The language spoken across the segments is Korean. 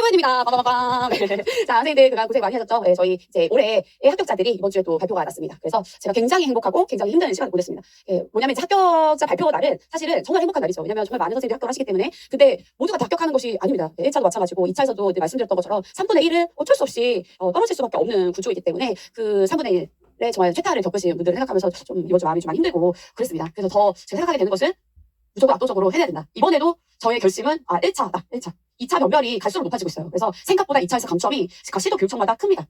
여러분입니다. 빠바바밤. 자, 선생님들 그간 고생 많이 하셨죠? 네, 저희 이제 올해의 합격자들이 이번 주에 또 발표가 났습니다. 그래서 제가 굉장히 행복하고 굉장히 힘든 시간을 보냈습니다. 뭐냐면 이제 합격자 발표 날은 사실은 정말 행복한 날이죠. 왜냐면 정말 많은 선생님들이 합격을 하시기 때문에 근데 모두가 다 합격하는 것이 아닙니다. 1차도 마찬가지고 2차에서도 말씀드렸던 것처럼 3분의 1은 어쩔 수 없이 떨어질 수밖에 없는 구조이기 때문에 그 3분의 1 네, 정말 최타를 겪으신 분들을 생각하면서 좀 이번 주 마음이 좀 많이 힘들고 그랬습니다. 그래서 더 제가 생각하게 되는 것은 무조건 압도적으로 해내야 된다. 이번에도 저의 결심은 1차다. 1차. 2차 변별이 갈수록 높아지고 있어요. 그래서 생각보다 2차에서 감점이 각 시도 교육청마다 큽니다.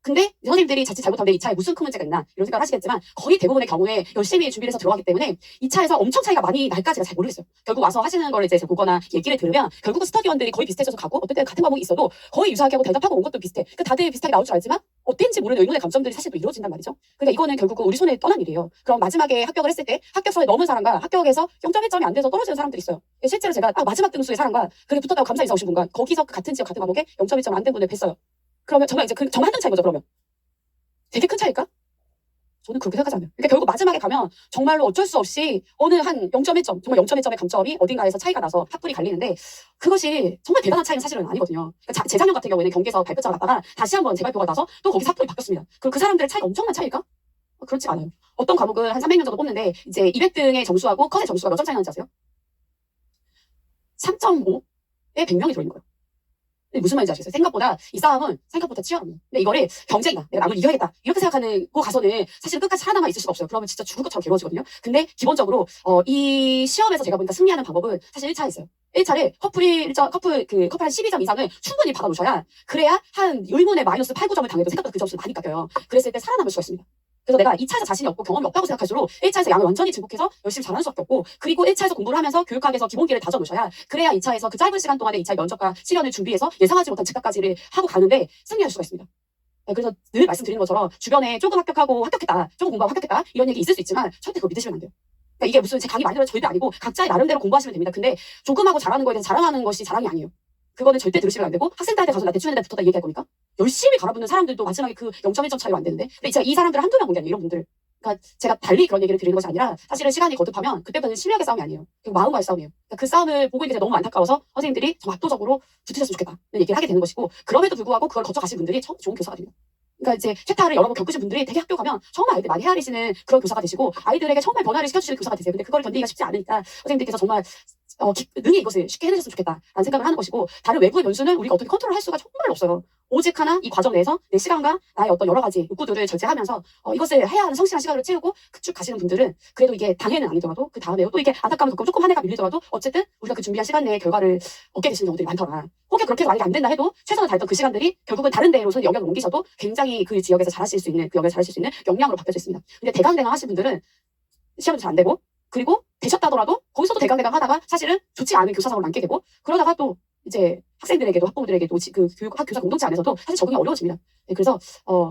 근데 선생님들이 자칫 잘못하면 2차에 무슨 큰 문제가 있나 이런 생각을 하시겠지만 거의 대부분의 경우에 열심히 준비를 해서 들어가기 때문에 2차에서 엄청 차이가 많이 날까 제가 잘 모르겠어요. 결국 와서 하시는 걸 이제 보거나 얘기를 들으면 결국은 스터디원들이 거의 비슷해져서 가고 어떨 때는 같은 과목이 있어도 거의 유사하게 하고 대답하고 온 것도 비슷해. 그러니까 다들 비슷하게 나올 줄 알지만 어땠는지 모르는 의문의 감점들이 사실 또 이루어진단 말이죠. 그러니까 이거는 결국은 우리 손에 떠난 일이에요. 그럼 마지막에 합격을 했을 때 합격선에 넘은 사람과 합격에서 0.1점이 안 돼서 떨어지는 사람들이 있어요. 실제로 제가 딱 마지막 등수의 사람과 그렇게 붙었다고 감사 인사 오신 분과 거기서 같은 지역 같은 과목에 0.1점 안 된 분을 뵀어요. 그러면 정말 이제 정말 한등 차인 거죠. 그러면 되게 큰 차이일까? 저는 그렇게 생각하지 않아요. 그러니까 결국 마지막에 가면 정말로 어쩔 수 없이 어느 한 0.1점, 정말 0.1점의 감점이 어딘가에서 차이가 나서 학불이 갈리는데 그것이 정말 대단한 차이는 사실은 아니거든요. 그러니까 재작년 같은 경우에는 경기에서 발표자가 났다가 다시 한번 재발표가 나서 또 거기서 학불이 바뀌었습니다. 그럼 그 사람들의 차이가 엄청난 차이일까? 그렇지 않아요. 어떤 과목은 한 300명 정도 뽑는데 이제 200등의 점수하고 컷의 점수가 몇 점 차이 나는지 아세요? 3.5에 100명이 들어있는 거예요. 무슨 말인지 아시겠어요? 생각보다 이 싸움은 생각보다 치열합니다. 근데 이거를 경쟁이다. 내가 남을 이겨야겠다. 이렇게 생각하는 거 가서는 사실 끝까지 살아남아 있을 수가 없어요. 그러면 진짜 죽을 것처럼 괴로워지거든요. 근데 기본적으로 이 시험에서 제가 보니까 승리하는 방법은 사실 1차에 있어요. 1차를 커플 한 12점 이상을 충분히 받아놓으셔야 그래야 한 의문의 마이너스 8, 9점을 당해도 생각보다 그 점수는 많이 깎여요. 그랬을 때 살아남을 수가 있습니다. 그래서 내가 2차에서 자신이 없고 경험이 없다고 생각할수록 1차에서 양을 완전히 증폭해서 열심히 잘하는 수밖에 없고 그리고 1차에서 공부를 하면서 교육학에서 기본기를 다져놓으셔야 그래야 2차에서 그 짧은 시간 동안에 2차의 면접과 실연을 준비해서 예상하지 못한 즉각까지를 하고 가는데 승리할 수가 있습니다. 그래서 늘 말씀드리는 것처럼 주변에 조금 합격하고 합격했다, 조금 공부하고 합격했다 이런 얘기 있을 수 있지만 절대 그거 믿으시면 안 돼요. 그러니까 이게 무슨 제 강의 많이 들어서 절대 아니고 각자의 나름대로 공부하시면 됩니다. 근데 조금 하고 잘하는 거에 대해서 자랑하는 것이 자랑이 아니에요. 그거는 절대 들으시면 안 되고 학생들한테 가서 나 대충 했는데 붙었다 얘기할 겁니까? 열심히 갈아붙는 사람들도 마지막에 그 0.1점 차이로 안 되는데 근데 제가 이 사람들을 한두 명 본 게 아니에요. 이런 분들. 그러니까 제가 달리 그런 얘기를 드리는 것이 아니라 사실은 시간이 거듭하면 그때부터는 실력의 싸움이 아니에요. 마음과의 싸움이에요. 그러니까 그 싸움을 보고 있는 게 너무 안타까워서 선생님들이 좀 압도적으로 붙으셨으면 좋겠다는 얘기를 하게 되는 것이고 그럼에도 불구하고 그걸 거쳐가신 분들이 처음 좋은 교사가 됩니다. 그러니까 이제 최타를 여러 번 겪으신 분들이 되게 학교 가면 정말 아이들 많이 헤아리시는 그런 교사가 되시고 아이들에게 정말 변화를 시켜주시는 교사가 되세요. 근데 그걸 견디기가 쉽지 않으니까 선생님들께서 정말 능히 이것을 쉽게 해내셨으면 좋겠다라는 생각을 하는 것이고 다른 외부의 변수는 우리가 어떻게 컨트롤할 수가 정말 없어요. 오직 하나 이 과정 내에서 내 시간과 나의 어떤 여러 가지 욕구들을 절제하면서 이것을 해야 하는 성실한 시간을 채우고 쭉 가시는 분들은 그래도 이게 당해는 아니더라도 그 다음에 또 이게 안타까움을 겪고 조금 한 해가 밀리더라도 어쨌든 우리가 그 준비한 시간 내에 결과를 얻게 되시는 경우들이 많더라. 혹여 그렇게 만약에 안 된다 해도 최선을 다했던 그 시간들이 결국은 다른 데로서 영역을 옮기셔도 굉장히 그 지역에서 잘하실 수 있는 그 영역에서 잘하실 수 있는 역량으로 바뀌어져 있습니다. 근데 대강대강 하신 분들은 시험도 잘 안 되고 그리고 되셨다더라도 거기서도 대강대강 하다가 사실은 좋지 않은 교사상으로 남게 되고 그러다가 또 이제 학생들에게도 학부모들에게도 그 교사 공동체 안에서도 사실 적응이 어려워집니다. 네, 그래서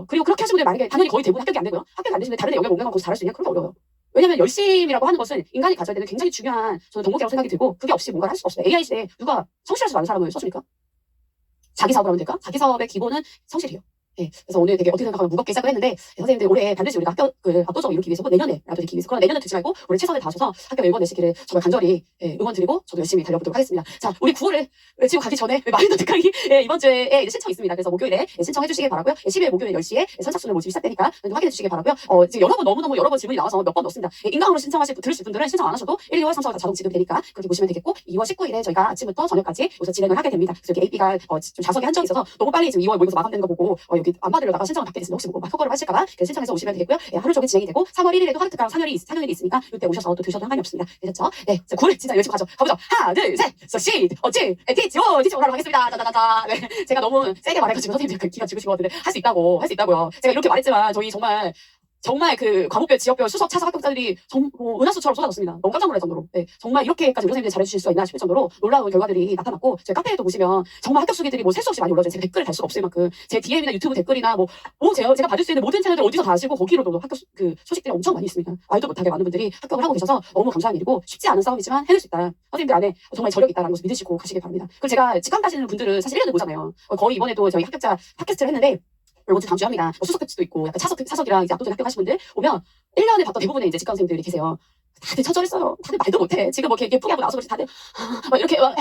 그리고 그렇게 하신 분들 만약에 당연히 거의 대부분 합격이 안 되고요. 합격이 안 되시는데 다른 영역에 옮겨가고 잘할 수 있냐? 그런 게 어려워요. 왜냐면 열심이라고 하는 것은 인간이 가져야 되는 굉장히 중요한 저는 덕목이라고 생각이 들고 그게 없이 뭔가를 할 수가 없어요. AI 시대에 누가 성실할 수 많은 사람을 써줍니까? 자기 사업을 하면 될까? 자기 사업의 기본은 성실이에요. 네, 그래서 오늘 되게 어떻게 생각하면 무겁게 시작을 했는데 선생님들 올해 반드시 우리가 합격을 압도적으로 이루기 위해서 내년에라도 되기 위해서 그러나 내년은 듣지 말고 올해 최선을 다하셔서 합격 일궈내시기를 정말 간절히 응원드리고 저도 열심히 달려보도록 하겠습니다. 자, 우리 9월을 외치고 가기 전에 마인드 특강이 이번 주에 이제 신청 있습니다. 그래서 목요일에 신청해 주시기 바라고요. 10일 목요일 10시에 선착순을 모집이 시작되니까 확인해 주시기 바라고요. 지금 너무너무 여러 번 질문이 나와서 몇 번 넣었습니다. 인강으로 들으실 분들은 신청 안 하셔도 1, 2월, 3, 4월 다 자동 지급되니까 그렇게 보시면 되겠고 2월 19일에 저희가 아침부터 저녁까지 여기서 진행을 하게 됩니다. 그래서 이렇게 AP가 좀 자석이 한정이 있어서 너무 빨리 지금 2월 모의고사 마감되는 거 보고 여기 안 받으려다가 신청을 받게 됐으면 혹시 뭐 협거를 하실까봐 신청해서 오시면 되겠고요. 하루 종일 진행이 되고 3월 1일에도 하루 특강 상요일이 있으니까 이때 오셔서 또 드셔도 상관이 없습니다. 되셨죠? 네, 9월 진짜 열심히 가보죠. 하나, 둘, 셋, 시, 티치 오라고 하겠습니다. 자자자자. 네, 제가 너무 세게 말해가지고 선생님들 기가 죽으신 것 같은데 할 수 있다고요. 제가 이렇게 말했지만 저희 정말 그 과목별, 지역별, 수석, 차석 합격자들이 은하수처럼 쏟아졌습니다. 너무 깜짝 놀랄 정도로. 네, 정말 이렇게까지 우리 선생님들이 잘해주실 수가 있나 싶을 정도로 놀라운 결과들이 나타났고 저희 카페에도 보시면 정말 합격 수기들이 셀 수 없이 많이 올라져요. 제가 댓글을 달 수가 없을 만큼 제 DM이나 유튜브 댓글이나 제가 받을 수 있는 모든 채널들 어디서 다 하시고 거기로도 합격 소식들이 엄청 많이 있습니다. 말도 못하게 많은 분들이 합격을 하고 계셔서 너무 감사한 일이고 쉽지 않은 싸움이지만 해낼 수 있다. 선생님들 안에 정말 저력이 있다는 것을 믿으시고 가시길 바랍니다. 그리고 제가 직강 가시는 분들은 사실 1년을 보잖아요. 거의 이번에도 저희 합격자 팟캐스트를 했는데 이번 주 다음 주에 합니다. 수석 패치도 있고 약간 차석이랑 이제 압도적인 합격 하신 분들 오면 1년에 봤던 대부분의 이제 직강 선생님들이 계세요. 다들 처절했어요. 다들 말도 못해. 지금 뭐 이렇게 예쁘게 하고 나와서 그렇지 다들 막 이렇게 막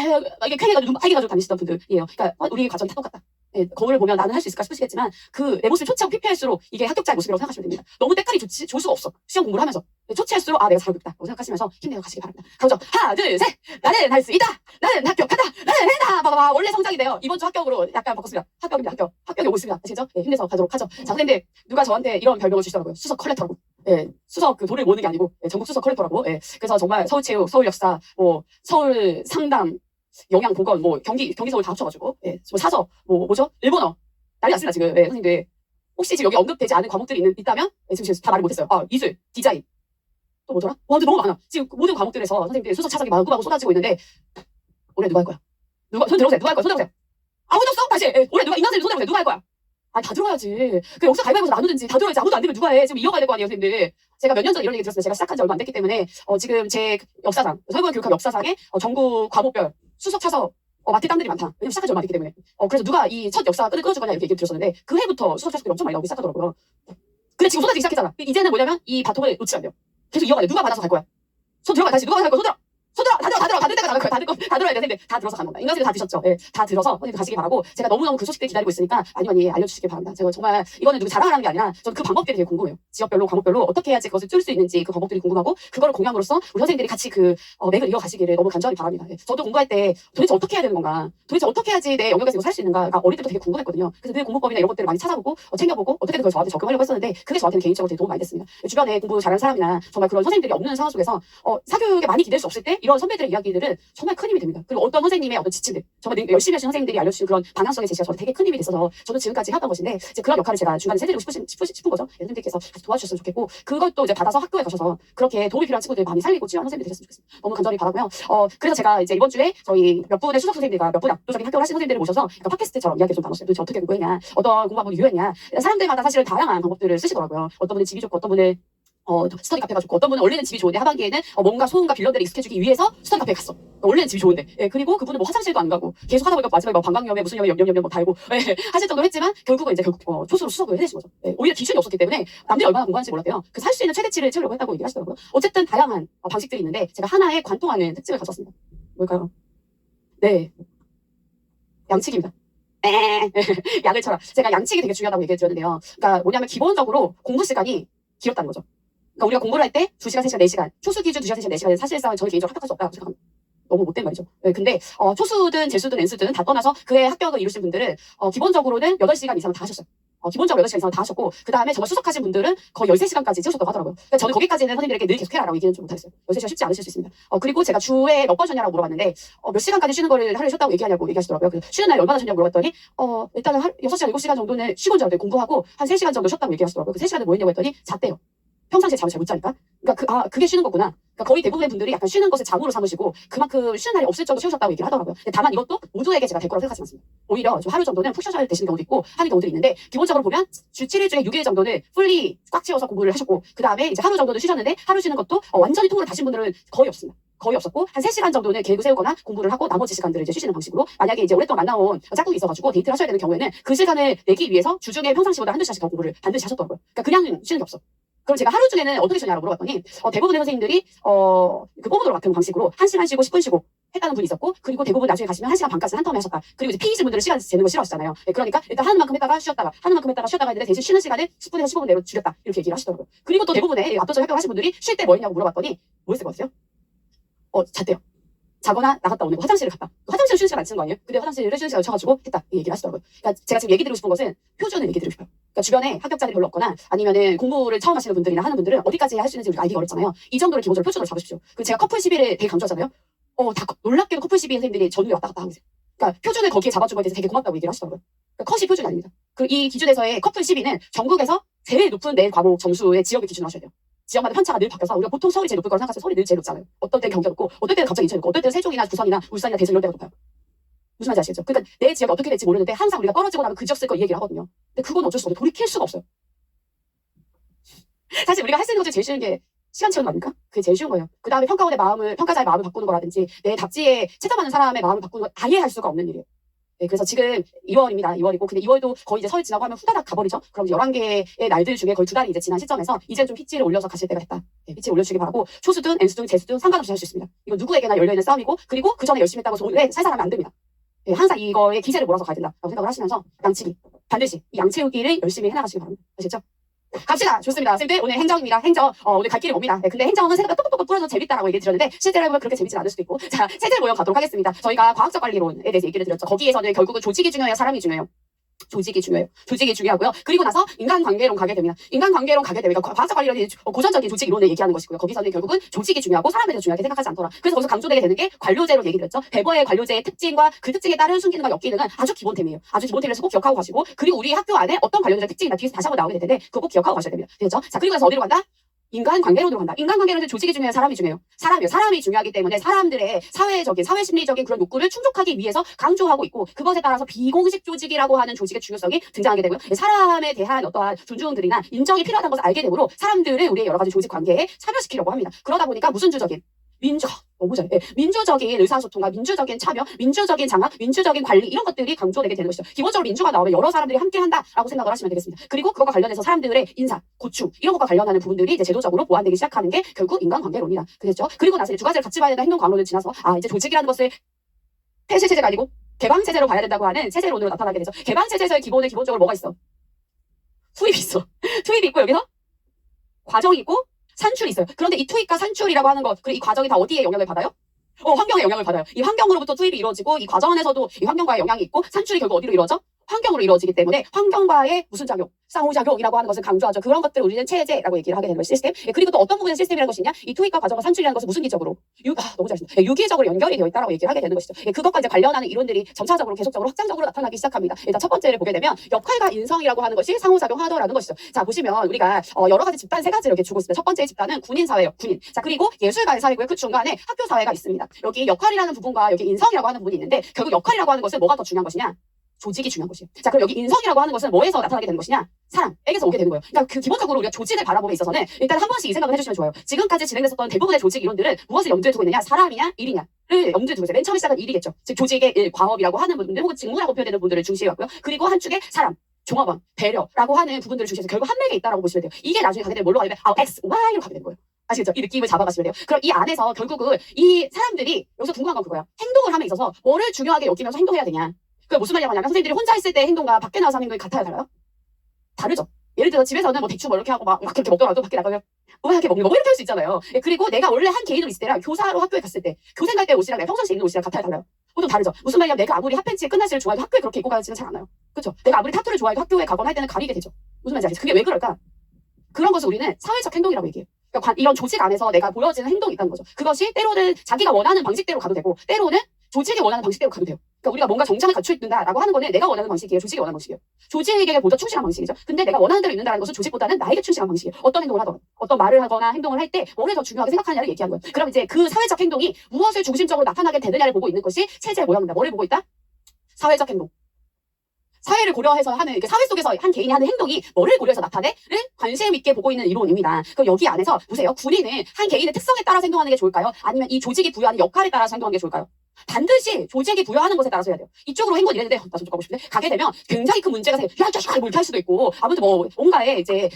이게 쾌해가지고 눈 빨개가지고 다니시던 분들이에요. 그러니까 우리 과정이 다 똑같다. 예, 거울을 보면 나는 할 수 있을까 싶으시겠지만 그 내 모습이 초췌하고 피폐할수록 이게 합격자의 모습이라고 생각하시면 됩니다. 너무 때깔이 좋을 수가 없어. 시험 공부를 하면서 초췌할수록 아 내가 잘하겠다고 생각하시면서 힘내서 가시기 바랍니다. 가보죠. 하나 둘 셋. 나는 할 수 있다. 나는 합격한다. 나는 해다. 봐봐 원래 성장이 돼요. 이번 주 합격으로 약간 바꿨습니다. 합격입니다. 합격이 오고 있습니다. 아시죠? 예, 힘내서 가도록 하죠. 자 선생님들 누가 저한테 이런 별명을 주시더라고요. 수석 컬렉터라고. 예, 수석 그 돌을 모으는 게 아니고 예, 전국 수석 컬렉터라고. 예, 그래서 정말 서울체육, 서울역사, 뭐 서울 상담, 영양보건, 뭐 경기 서울 다 합쳐가지고 예, 뭐 사서 뭐죠? 일본어 난리 났습니다 지금. 예, 선생님들 혹시 지금 여기 언급되지 않은 과목들이 있다면 예, 지금 다 말을 못했어요. 아 미술, 디자인 또 뭐더라? 와 근데 너무 많아. 지금 모든 과목들에서 선생님들 수석 차석이 마구마구 쏟아지고 있는데 올해 누가 할 거야? 손 들어보세요. 누가 할 거야? 손 들어보세요. 아무도 없어? 다시 예, 올해 누가 인간생님 손 들어보세요. 누가 할 거야? 아니 다 들어가야지. 그 역사 가위바위보에서 나누든지 다 들어야지. 아무도 안 되면 누가 해? 지금 이어가야 될 거 아니에요, 선생님들. 제가 몇 년 전에 이런 얘기 들었어요. 제가 시작한 지 얼마 안 됐기 때문에 지금 제 역사상 서울교육학 역사상에 전국 과목별 수석 차석 맡을 땅들이 많다. 왜냐면 시작한 지 얼마 안 됐기 때문에. 그래서 누가 이 첫 역사 끈을 끊어줄 거냐 이렇게 얘기를 들었었는데 그 해부터 수석 차석들이 엄청 많이 나오기 시작하더라고요. 근데 지금 쏟아지기 시작했잖아. 이제는 뭐냐면 이 바통을 놓치면 안 돼요. 계속 이어가야 돼. 누가 받아서 갈 거야? 손 들어가 다시 누가 할 거야? 손 들어. 손 들어 다 들어 받을 때가 나갈 거야. 다 들어야 돼. 선생님들 다 들어서 가는 겁니다. 인간생님 다 드셨죠? 예, 다 들어서 선생님들 가시기 바라고 제가 너무너무 그 소식들 기다리고 있으니까 많이 알려주시기 바랍니다. 제가 정말 이거는 누구 자랑하는 게 아니라 저는 그 방법들이 되게 궁금해요. 지역별로 과목별로 어떻게 해야지 그것을 뚫을 수 있는지 그 방법들이 궁금하고 그거를 공유함으로써 우리 선생님들이 같이 그 맥을 이어가시기를 너무 간절히 바랍니다. 예, 저도 공부할 때 도대체 어떻게 해야 되는 건가? 도대체 어떻게 해야지 내 영역에서 이거 살 수 있는가? 어릴 때부터 되게 궁금했거든요. 그래서 늘 공부법이나 이런 것들을 많이 찾아보고 챙겨보고 어떻게든 그걸 저한테 적용하려고 했었는데 그게 저한테는 개인적으로 되게 도움이 많이 됐습니다. 주변에 공부 잘하는 사람이나 정말 그런 선생님들이 없는 상황 속에서 사교육에 많이 기댈 수 없을 때 이런 선배들의 이야기들은 정말 큰 힘이 됩니다. 그리고 어떤 선생님의 어떤 지침들, 정말 열심히 하시는 선생님들이 알려주신 그런 방향성의 제시가 저한테 되게 큰 힘이 됐어서 저도 지금까지 해왔던 것인데 이제 그런 역할을 제가 중간에 해드리고 싶은 거죠. 선생님들께서 같이 도와주셨으면 좋겠고 그것도 이제 받아서 학교에 가셔서 그렇게 도움이 필요한 친구들 많이 살리고 지원하는 선생님들이 되셨으면 좋겠습니다. 너무 간절히 바라고요. 그래서 제가 이제 이번 주에 저희 몇 분의 수석 선생님들과 몇 분의 압도적인 합격을 하신 선생님들을 모셔서 그러니까 팟캐스트처럼 이야기를 좀 나눴어요. 도대체 어떻게 공부했냐, 어떤 공부 방법이 유효했냐. 사람들마다 사실은 다양한 방법들을 쓰시더라고요. 어떤 분은 집이 좋고 어떤 분은 스터디 카페가 좋고 어떤 분은 원래는 집이 좋은데 하반기에는 뭔가 소음과 빌런들을 익숙해주기 위해서 스터디 카페에 갔어. 원래는 집이 좋은데. 예, 그리고 그분은 뭐 화장실도 안 가고 계속 하다 보니까 마지막에 뭐 방광염에 무슨 염에 염염염 뭐 달고 하실 정도로 했지만 결국은 이제 초수로 수석을 해내신 거죠. 오히려 기준이 없었기 때문에 남들이 얼마나 공부하는지 몰랐대요. 그 살 수 있는 최대치를 채우려고 했다고 얘기를 하시더라고요. 어쨌든 다양한 방식들이 있는데 제가 하나에 관통하는 특징을 가졌습니다. 뭘까요? 네, 양치기입니다. 약을 쳐라. 제가 양치기 되게 중요하다고 얘기해 드렸는데요. 그러니까 뭐냐면 기본적으로 공부 시간이 길었다는 거죠. 그러니까 우리가 공부를 할 때 2시간, 3시간, 4시간, 초수 기준 2시간, 3시간, 4시간은 사실상 저희 개인적으로 합격할 수 없다고 생각합니다. 너무 못된 말이죠. 네, 근데 초수든 재수든 N수든 다 떠나서 그의 합격을 이루신 분들은 기본적으로는 8시간 이상은 다 하셨어요. 기본적으로 8시간 이상은 다 하셨고 그 다음에 정말 수석하신 분들은 거의 13시간까지 채우셨다고 하더라고요. 그러니까 저는 거기까지는 선생님들에게 늘 계속해라라고 얘기는 좀 못하겠어요. 13시간 쉽지 않으실 수 있습니다. 그리고 제가 주에 몇 번 쉬냐라고 물어봤는데 몇 시간까지 쉬는 거를 하루에 쉬었다고 얘기하냐고 얘기하시더라고요. 그래서 쉬는 날 얼마나 쉬냐고 물어봤더니 일단은 6시간, 7시간 정도는 쉬고 온 줄 알았더니 공부하고 한 3시간 정도 쉬었다고 얘기하시더라고요. 그 3시간을 뭐 했냐고 했더니 잤대요. 평상시에 잠을 잘 못 자니까. 그러니까 그게 쉬는 거구나. 그러니까 거의 대부분의 분들이 약간 쉬는 것을 잠으로 삼으시고 그만큼 쉬는 날이 없을 정도 쉬우셨다고 얘기를 하더라고요. 근데 다만 이것도 모두에게 제가 될 거라고 생각하지 않습니다. 오히려 좀 하루 정도는 푹 쉬셔야 되시는 경우도 있고 하는 경우들이 있는데 기본적으로 보면 주 7일 중에 6일 정도는 풀리 꽉 채워서 공부를 하셨고 그 다음에 이제 하루 정도는 쉬셨는데 하루 쉬는 것도 완전히 통으로 다신 분들은 거의 없습니다. 거의 없었고 한 3시간 정도는 계획을 세우거나 공부를 하고 나머지 시간들을 이제 쉬시는 방식으로 만약에 이제 오랫동안 만나온 짝꿍이 있어가지고 데이트를 하셔야 되는 경우에는 그 시간을 내기 위해서 주중에 평상시보다 한두 시간씩 더 공부를 반드시 하셨더라고요. 그러니까 그냥 쉬는 게 없어. 그럼 제가 하루 중에는 어떻게 쉬냐고 물어봤더니 대부분의 선생님들이 그 뽀모도로 같은 방식으로 1시간 쉬고 10분 쉬고 했다는 분이 있었고 그리고 대부분 나중에 가시면 1시간 반까지는 한 텀에 하셨다. 그리고 이제 피이신 분들은 시간 재는 거 싫어하시잖아요. 그러니까 일단 하는 만큼 했다가 쉬었다가 하는 만큼 했다가 쉬었다가 했는데 대신 쉬는 시간을 10분에서 15분 내로 줄였다. 이렇게 얘기를 하시더라고요. 그리고 또 대부분의 압도적 합격을 하신 분들이 쉴 때 뭐 했냐고 물어봤더니 뭐 했을 것 같아요? 잤대요. 자거나 나갔다 오는 거 화장실을 갔다. 화장실 쉬는 시간 안 쓰는 거 아니에요? 근데 화장실을 쉬는 시간을 쳐가지고 했다. 이 얘기를 하시더라고요. 그러니까 제가 지금 얘기 드리고 싶은 것은 표준을 얘기 드리고 싶어요. 그러니까 주변에 합격자들이 별로 없거나 아니면은 공부를 처음 하시는 분들이나 하는 분들은 어디까지 할 수 있는지 우리가 알기가 어렵잖아요. 이 정도를 기본적으로 표준으로 잡으십시오. 그리고 제가 커플 시비를 되게 강조하잖아요. 다 놀랍게도 커플 시비 선생님들이 전후에 왔다 갔다 하고 있어요. 그러니까 표준을 거기에 잡아준 거에 대해서 되게 고맙다고 얘기를 하시더라고요. 그러니까 컷이 표준이 아닙니다. 그리고 이 기준에서의 커플 시비는 전국에서 제일 높은 내 과목 점수의 지역을 기준으로 하셔야 돼요. 지역마다 편차가 늘 바뀌어서 우리가 보통 서울이 제일 높을 거라 생각하시면 서울이 늘 제일 높잖아요. 어떤 때는 경기가 높고 어떤 때는 갑자기 인천이 높고 어떤 때는 세종이나 부산이나 울산이나 대전 이런 데가 높아요. 무슨 말인지 아시겠죠? 그러니까 내 지역이 어떻게 될지 모르는데 항상 우리가 떨어지고 나면 그 지역 쓸 거 이 얘기를 하거든요. 근데 그건 어쩔 수 없어요. 돌이킬 수가 없어요. 사실 우리가 할 수 있는 것 중에 제일 쉬운 게 시간 채우는 거 아닙니까? 그게 제일 쉬운 거예요. 그 다음에 평가자의 마음을 바꾸는 거라든지 내 답지에 채점하는 사람의 마음을 바꾸는 건 아예 할 수가 없는 일이에요. 그래서 지금 2월입니다. 2월이고, 근데 2월도 거의 이제 설 지나고 하면 후다닥 가버리죠. 그럼 이제 11개의 날들 중에 거의 2달이 이제 지난 시점에서 이제 좀 pitch를 올려서 가실 때가 됐다. pitch 올려주시기 바라고, 초수든 N수든 J수든 상관없이 할 수 있습니다. 이거 누구에게나 열려있는 싸움이고, 그리고 그 전에 열심히 했다고 오래 살살하면 안 됩니다. 항상 이거에 기세를 몰아서 가야 된다라고 생각을 하시면서 양치기, 반드시 이 양채우기를 열심히 해나가시기 바랍니다. 아시겠죠? 갑시다. 좋습니다. 쌤들 오늘 행정입니다. 행정. 오늘 갈 길이 멉니다. 근데 행정은 생각보다 똑똑똑 부러져 재밌다라고 얘기 드렸는데 실제로 해보면 그렇게 재밌진 않을 수도 있고. 자, 세제 모형 가도록 하겠습니다. 저희가 과학적 관리론에 대해서 얘기를 드렸죠. 거기에서는 결국은 조직이 중요해요, 사람이 중요해요. 조직이 중요해요. 조직이 중요하고요. 그리고 나서 인간관계론 가게 됩니다. 인간관계론 가게 되면 과학적 관리론이 고전적인 조직 이론을 얘기하는 것이고요. 거기서는 결국은 조직이 중요하고 사람에 대해서 중요하게 생각하지 않더라. 그래서 거기서 강조되게 되는 게 관료제로 얘기 드렸죠. 베버의 관료제의 특징과 그 특징에 따른 순기능과 역기능은 아주 기본템이에요. 아주 기본템이라서 꼭 기억하고 가시고, 그리고 우리 학교 안에 어떤 관료제의 특징이나 뒤에서 다시 한번 나오게 될 텐데 그거 꼭 기억하고 가셔야 됩니다. 됐죠? 자, 그리고 나서 어디로 간다? 인간관계론으로 간다. 인간관계론은 조직이 중요해요, 사람이 중요해요. 사람이 중요하기 때문에 사람들의 사회심리적인 그런 욕구를 충족하기 위해서 강조하고 있고, 그것에 따라서 비공식 조직이라고 하는 조직의 중요성이 등장하게 되고요. 사람에 대한 어떠한 존중들이나 인정이 필요하다는 것을 알게 되므로 사람들을 우리의 여러 가지 조직 관계에 참여시키려고 합니다. 그러다 보니까 무슨 주적인 너무 잘. 민주적인 의사소통과 민주적인 참여, 민주적인 장악, 민주적인 관리 이런 것들이 강조되게 되는 것이죠. 기본적으로 민주가 나오면 여러 사람들이 함께 한다라고 생각을 하시면 되겠습니다. 그리고 그것과 관련해서 사람들의 인사, 고충 이런 것과 관련하는 부분들이 이제 제도적으로 보완되기 시작하는 게 결국 인간관계론이다. 그랬죠? 그리고 나서 이제 두 가지를 같이 봐야 된다 행동 강론을 지나서 이제 조직이라는 것을 폐쇄 체제가 아니고 개방 체제로 봐야 된다고 하는 체제론으로 나타나게 되죠. 개방 체제에서의 기본적으로 뭐가 있어? 투입이 있어. 투입이 있고 여기서 과정이 있고 산출이 있어요. 그런데 이 투입과 산출이라고 하는 것, 그리고 이 과정이 다 어디에 영향을 받아요? 환경에 영향을 받아요. 이 환경으로부터 투입이 이루어지고 이 과정 안에서도 이 환경과의 영향이 있고 산출이 결국 어디로 이루어져? 환경으로 이루어지기 때문에 환경과의 무슨 작용? 상호작용이라고 하는 것을 강조하죠. 그런 것들을 우리는 체제라고 얘기를 하게 되는 거예요. 시스템. 그리고 또 어떤 부분의 시스템이라는 것이냐? 이 투입과 과정과 산출이라는 것은 무슨 기적으로? 너무 잘하신다. 유기적으로 연결이 되어 있다라고 얘기를 하게 되는 것이죠. 그것과 이제 관련하는 이론들이 점차적으로 계속적으로 확장적으로 나타나기 시작합니다. 일단 첫 번째를 보게 되면 역할과 인성이라고 하는 것이 상호작용하더라는 것이죠. 자, 보시면 우리가 여러 가지 집단 세 가지를 이렇게 주고 있습니다. 첫 번째 집단은 군인 사회예요. 군인. 자, 그리고 예술가의 사회고요. 그 중간에 학교 사회가 있습니다. 여기 역할이라는 부분과 여기 인성이라고 하는 부분이 있는데 결국 역할이라고 하는 것은 뭐가 더 중요한 것이냐? 조직이 중요한 것이에요. 자, 그럼 여기 인성이라고 하는 것은 뭐에서 나타나게 되는 것이냐? 사람에게서 오게 되는 거예요. 그러니까 그 기본적으로 우리가 조직을 바라보에 있어서는 일단 한 번씩 이 생각을 해주시면 좋아요. 지금까지 진행됐었던 대부분의 조직 이론들은 무엇을 염두에 두고 있느냐? 사람이냐? 일이냐를 염두에 두고 있어요. 맨 처음에 시작은 일이겠죠. 즉 조직의 일, 과업이라고 하는 분들 혹은 직무라고 표현되는 분들을 중시해 왔고요. 그리고 한쪽에 사람, 종업원, 배려라고 하는 부분들을 중시해서 결국 한맥에 있다라고 보시면 돼요. 이게 나중에 가게 되면 뭘로 가게 되면 X, Y로 가게 되는 거예요. 아시겠죠? 이 느낌을 잡아가시면 돼요. 그럼 이 안에서 결국은 이 사람들이 여기서 궁금한 건 그거야. 행동을 함에 있어서 뭐를 중요하게 여기면서 행동해야 되냐? 그게 무슨 말이냐면 선생님들이 혼자 있을 때 행동과 밖에 나와서 하는 행동이 같아요, 달라요? 다르죠. 예를 들어 집에서는 뭐 대충 뭐 이렇게 하고 막 그렇게 먹더라도 밖에 나가면 우아하게 먹는 거 뭐 이렇게 할 수 있잖아요. 그리고 내가 원래 한 개인으로 있을 때랑 교사로 학교에 갔을 때 교생 갈 때 옷이랑 내가 평상시에 입는 옷이랑 같아요, 달라요? 좀 다르죠. 무슨 말이냐면 내가 아무리 핫팬츠에 끝나시를 좋아해도 학교에 그렇게 입고 가지는 잘 않아요. 그렇죠? 내가 아무리 타투를 좋아해도 학교에 가거나 할 때는 가리게 되죠. 무슨 말인지 알겠어요? 그게 왜 그럴까? 그런 것을 우리는 사회적 행동이라고 얘기해요. 그러니까 이런 조직 안에서 내가 보여지는 행동이 있다는 거죠. 그것이 때로는 자기가 원하는 방식대로 가도 되고 때로는 조직이 원하는 방식대로 가도 돼요. 그러니까 우리가 뭔가 정상을 갖추어 있는다라고 하는 거는 내가 원하는 방식이에요. 조직이 원하는 방식이에요. 조직에게 보다 충실한 방식이죠. 근데 내가 원하는 대로 있는다는 것은 조직보다는 나에게 충실한 방식이에요. 어떤 행동을 하거나 어떤 말을 하거나 행동을 할 때 뭐를 더 중요하게 생각하느냐를 얘기한 거예요. 그럼 이제 그 사회적 행동이 무엇을 중심적으로 나타나게 되느냐를 보고 있는 것이 체제의 모형입니다. 뭐를 보고 있다? 사회적 행동. 사회를 고려해서 하는 사회 속에서 한 개인이 하는 행동이 뭐를 고려해서 나타내를 관심 있게 보고 있는 이론입니다. 그럼 여기 안에서 보세요. 군인은 한 개인의 특성에 따라서 행동하는 게 좋을까요? 아니면 이 조직이 부여하는 역할에 따라서 행동하는 게 좋을까요? 반드시 조직이 부여하는 것에 따라서 해야 돼요. 이쪽으로 행군 이랬는데 나 저쪽 가고 싶은데 가게 되면 굉장히 큰 문제가 생겨요. 야, 자식아! 뭐 이렇게 할 수도 있고 아무튼 뭐 뭔가에 이제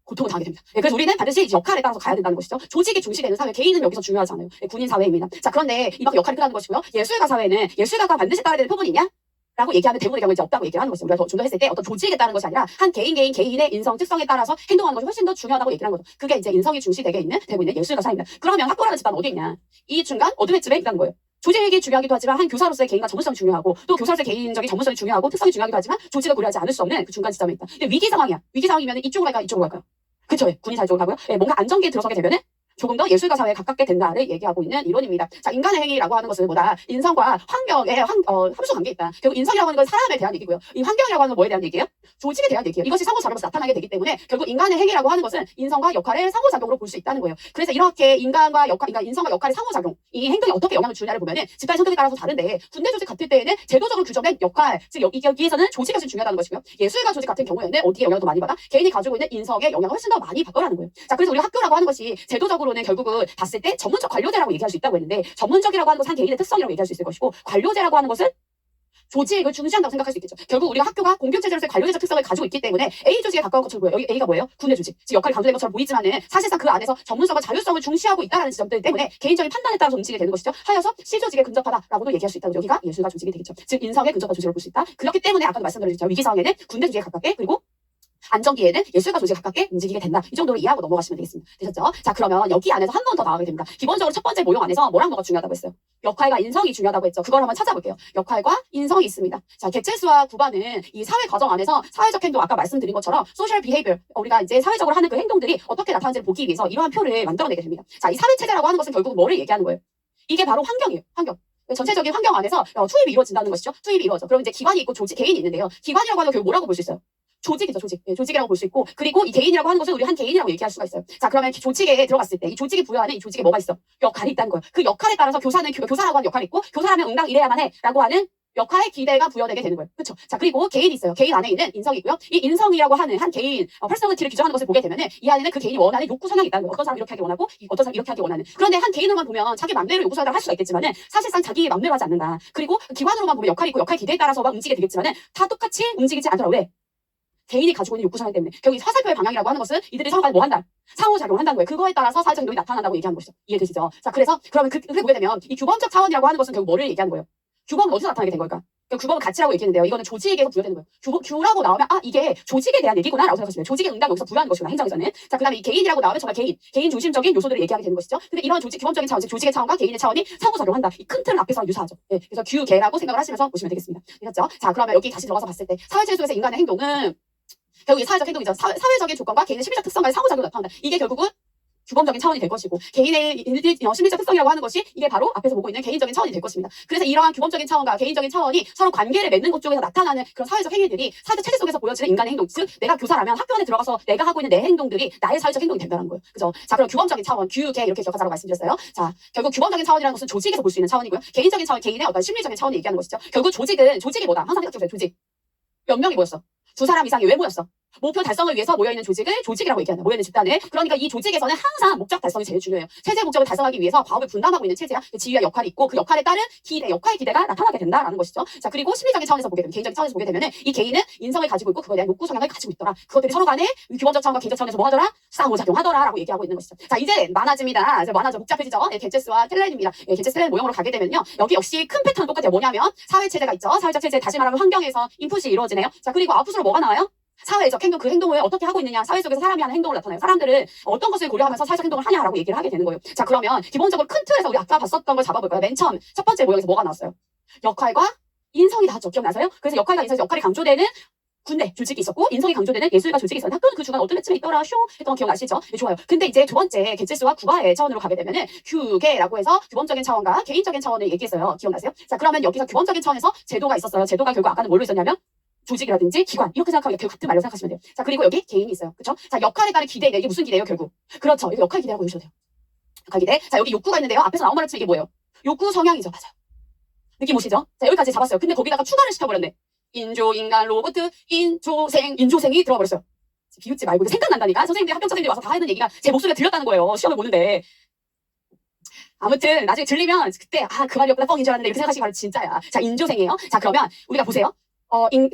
고통을 당하게 됩니다. 그래서 우리는 반드시 역할에 따라서 가야 된다는 것이죠. 조직이 중시되는 사회, 개인은 여기서 중요하지 않아요. 군인 사회입니다. 자, 그런데 이만큼 역할이 크다는 것이고요. 예술가 사회는 예술가가 반드시 따라야 되는 표본이 있냐? 라고 얘기하는 대부분의 경우에 이제 없다고 얘기를 하는 것이죠. 우리가 좀 더 했을 때 어떤 조직에 따른 것이 아니라 한 개인의 인성 특성에 따라서 행동하는 것이 훨씬 더 중요하다고 얘기를 하는 거죠. 그게 이제 인성이 중시되게 되고 있는 예술가 사회입니다. 그러면 학교라는 집단은 어디 있냐? 이 중간 어둠의 쯤에 있다는 거예요. 조직이 중요하기도 하지만 한 교사로서의 개인과 전문성이 중요하고 또 교사로서의 개인적인 전문성이 중요하고 특성이 중요하기도 하지만 조직을 고려하지 않을 수 없는 그 중간 지점에 있다. 근데 위기 상황이야. 위기 상황이면 이쪽으로 갈까요? 이쪽으로 갈까요? 그쵸? 군인 사회 쪽으로 가고요. 뭔가 안정기에 들어서게 되면은 조금 더 예술가 사회에 가깝게 된다를 얘기하고 있는 이론입니다. 자, 인간의 행위라고 하는 것은 뭐다? 인성과 환경의 함수 관계에 있다. 결국 인성이라고 하는 건 사람에 대한 얘기고요. 이 환경이라고 하는 건 뭐에 대한 얘기예요? 조직에 대한 얘기예요. 이것이 상호작용에서 나타나게 되기 때문에 결국 인간의 행위라고 하는 것은 인성과 역할의 상호작용으로 볼 수 있다는 거예요. 그래서 이렇게 그러니까 인성과 역할의 상호작용, 이 행동이 어떻게 영향을 주냐를 보면은 집단의 성격에 따라서 다른데 군대 조직 같을 때에는 제도적으로 규정된 역할, 즉 여기에서는 조직이 중요하다는 것이고요. 예술가 조직 같은 경우에는 어디에 영향을 더 많이 받아? 개인이 가지고 있는 인성의 영향을 훨씬 더 많이 받더라는 거예요. 자, 그래서 우리 학교라고 하는 것이 제도적으로는 결국은 봤을 때 전문적 관료제라고 얘기할 수 있다고 했는데 전문적이라고 하는 것은 한 개인의 특성이라고 얘기할 수 있을 것이고 관료제라고 하는 것은 조직을 중시한다고 생각할 수 있겠죠. 결국 우리가 학교가 공교체제로서의 관료제적 특성을 가지고 있기 때문에 A 조직에 가까운 것처럼 보여요. 여기 A가 뭐예요? 군의 조직. 즉 역할이 강조된 것처럼 보이지만은 사실상 그 안에서 전문성과 자율성을 중시하고 있다는 지점들 때문에 개인적인 판단에 따라서 움직이게 되는 것이죠. 하여서 C 조직에 근접하다라고도 얘기할 수 있다. 여기가 예술가 조직이 되겠죠. 즉 인성에 근접한 조직으로 볼 수 있다. 그렇기 때문에 아까도 말씀드렸죠. 위기 상황에는 군대 조직에 가깝게 그리고 안정기에는 예술가 조직에 가깝게 움직이게 된다. 이 정도로 이해하고 넘어가시면 되겠습니다. 되셨죠? 자, 그러면 여기 안에서 한 번 더 나가게 됩니다. 기본적으로 첫 번째 모형 안에서 뭐랑 뭐가 중요하다고 했어요? 역할과 인성이 중요하다고 했죠. 그걸 한번 찾아볼게요. 역할과 인성이 있습니다. 자, 개체수와 구반은 이 사회 과정 안에서 사회적 행동, 아까 말씀드린 것처럼 소셜 비헤이비어, 우리가 이제 사회적으로 하는 그 행동들이 어떻게 나타나는지를 보기 위해서 이러한 표를 만들어내게 됩니다. 자, 이 사회체제라고 하는 것은 결국 뭐를 얘기하는 거예요? 이게 바로 환경이에요. 환경. 전체적인 환경 안에서 투입이 이루어진다는 것이죠. 투입이 이루어져. 그럼 이제 기관이 있고 조직, 개인이 있는데요. 기관이라고 하는 건 결국 뭐라고 볼 수 있어요? 조직이죠, 조직. 예, 조직이라고 볼 수 있고, 그리고 이 개인이라고 하는 것은 우리 한 개인이라고 얘기할 수가 있어요. 자, 그러면 조직에 들어갔을 때, 이 조직이 부여하는 이 조직에 뭐가 있어? 역할이 있다는 거예요. 그 역할에 따라서 교사라고 하는 역할이 있고, 교사라면 응당 이래야만 해. 라고 하는 역할의 기대가 부여되게 되는 거예요. 그렇죠? 자, 그리고 개인이 있어요. 개인 안에 있는 인성이고요. 이 인성이라고 하는 한 개인, 퍼스널리티를 규정하는 것을 보게 되면은 이 안에는 그 개인이 원하는 욕구 성향이 있다는 거예요. 어떤 사람이 이렇게 하기 원하고, 어떤 사람이 이렇게 하기 원하는. 그런데 한 개인으로만 보면 자기 맘대로 욕구 성향을 할 수가 있겠지만은 사실상 자기 맘대로 하지 않는다. 그리고 기관으로만 보면 역할이 있고 역할 기대에 따라서 막 움직이게 되겠지만은 다 똑같이 움직이지 않더라. 왜? 개인이 가지고 있는 욕구 성향 때문에. 결국 이 화살표의 방향이라고 하는 것은 이들이 서로 간에 뭐 한다? 상호작용한다는 거예요. 그거에 따라서 사회적 행동이 나타난다고 얘기하는 것이죠. 이해되시죠? 자, 그래서 그러면 그렇게 보게 되면 이 규범적 차원이라고 하는 것은 결국 뭐를 얘기하는 거예요? 규범은 어디서 나타나게 된 걸까? 규범은 가치라고 얘기했는데요. 이거는 조직에서 부여되는 거예요. 규라고 나오면 이게 조직에 대한 얘기구나 라고 생각하시면 돼요. 조직의 응당 여기서 부여하는 것이구나, 행정에서는. 자, 그 다음에 이 개인이라고 나오면 정말 개인 중심적인 요소들을 얘기하게 되는 것이죠. 근데 이런 규범적인 차원, 즉 조직의 차원과 개인의 차원이 상호작용한다. 이 큰 틀은 앞에서 유사하죠. 예, 그래서 규계라고 생각을 하시면서 보시면 되겠습니다. 되셨죠? 자, 그러면 여기 다시 들어가서 봤을 때 사회체제 속에서 인간의 행동은 결국 이 사회적 행동이죠. 사회적인 조건과 개인의 심리적 특성과의 상호작용을 나타난다. 이게 결국은 규범적인 차원이 될 것이고 개인의 심리적 특성이라고 하는 것이 이게 바로 앞에서 보고 있는 개인적인 차원이 될 것입니다. 그래서 이러한 규범적인 차원과 개인적인 차원이 서로 관계를 맺는 것 쪽에서 나타나는 그런 사회적 행위들이 사회적 체제 속에서 보여지는 인간의 행동, 즉 내가 교사라면 학교 안에 들어가서 내가 하고 있는 내 행동들이 나의 사회적 행동이 된다는 거예요. 그죠? 자, 그럼 규범적인 차원, 규계 이렇게 기억하자고 말씀드렸어요. 자, 결국 규범적인 차원이라는 것은 조직에서 볼 수 있는 차원이고요. 개인적인 차원, 개인의 어떤 심리적인 차원을 얘기하는 것이죠. 결국 조직이 뭐다? 항상 생각해보세요. 조직. 몇 명이 모였어? 2사람 이상이 왜 모였어? 목표 달성을 위해서 모여있는 조직을 조직이라고 얘기한다. 모여있는 집단을. 그러니까 이 조직에서는 항상 목적 달성이 제일 중요해요. 체제 목적을 달성하기 위해서 과업을 분담하고 있는 체제야. 지위와 역할이 있고 그 역할에 따른 역할 기대가 나타나게 된다라는 것이죠. 자, 그리고 심리적인 차원에서 보게 되면, 개인적인 차원에서 보게 되면은 이 개인은 인성을 가지고 있고 그거에 대한 욕구 성향을 가지고 있더라. 그것들이 서로 간에 규범적 차원과 개인적 차원에서 뭐 하더라? 상호작용하더라 라고 얘기하고 있는 것이죠. 자, 이제 많아집니다. 이제 많아져. 복잡해지죠. 예, 개체수와 텔렌입니다. 예, 개체수 텔렌 모형으로 가게 되면요. 여기 역시 큰 패턴은 똑같아요. 뭐냐면 사회체제가 있죠. 사회적 체제, 다시 말하면 환경에서 인풋이 이루어지네요. 자, 그리고 아웃풋으로 뭐가 나와요? 사회적 행동, 그 행동을 어떻게 하고 있느냐, 사회 속에서 사람이 하는 행동을 나타내요. 사람들은 어떤 것을 고려하면서 사회적 행동을 하냐라고 얘기를 하게 되는 거예요. 자, 그러면 기본적으로 큰 틀에서 우리 아까 봤었던 걸 잡아볼까요? 맨 처음 첫 번째 모형에서 뭐가 나왔어요? 역할과 인성이 나왔죠. 기억나세요? 그래서 역할과 인성에서 역할이 강조되는 군대 조직이 있었고 인성이 강조되는 예술가 조직이 있었는데 학교는 그 중간 어떤 데쯤에 있더라 슝 했던 거 기억나시죠? 네, 좋아요. 근데 이제 두 번째 개체수와 구바의 차원으로 가게 되면은 규계라고 해서 규범적인 차원과 개인적인 차원을 얘기했어요. 기억나세요? 자, 그러면 여기서 규범적인 차원에서 제도가 있었어요. 제도가 결국 아까는 뭘로 있었냐면 조직이라든지 기관 이렇게 생각하면 결국 같은 말로 생각하시면 돼요. 자, 그리고 여기 개인이 있어요. 그렇죠? 자, 역할에 따른 기대. 이게 무슨 기대예요, 결국? 그렇죠. 이거 역할 기대라고 보셔도 돼요. 역할 기대. 자, 여기 욕구가 있는데요. 앞에서 나온 말을 치면 이게 뭐예요? 욕구 성향이죠. 맞아요. 느낌 오시죠? 자, 여기까지 잡았어요. 근데 거기다가 추가를 시켜버렸네. 인조, 인간, 로봇, 인조생이 들어와 버렸어요. 비웃지 말고 생각난다니까. 선생님들이 학교 선생님들이 와서 다 하는 얘기가 제 목소리가 들렸다는 거예요. 시험을 보는데. 아무튼 나중에 들리면 그때 그 말이었구나 뻥인 줄 알았는데 이렇게 생각하시기 바랍니다. 진짜야. 자, 인조생이에요. 자, 그러면 우리가 보세요.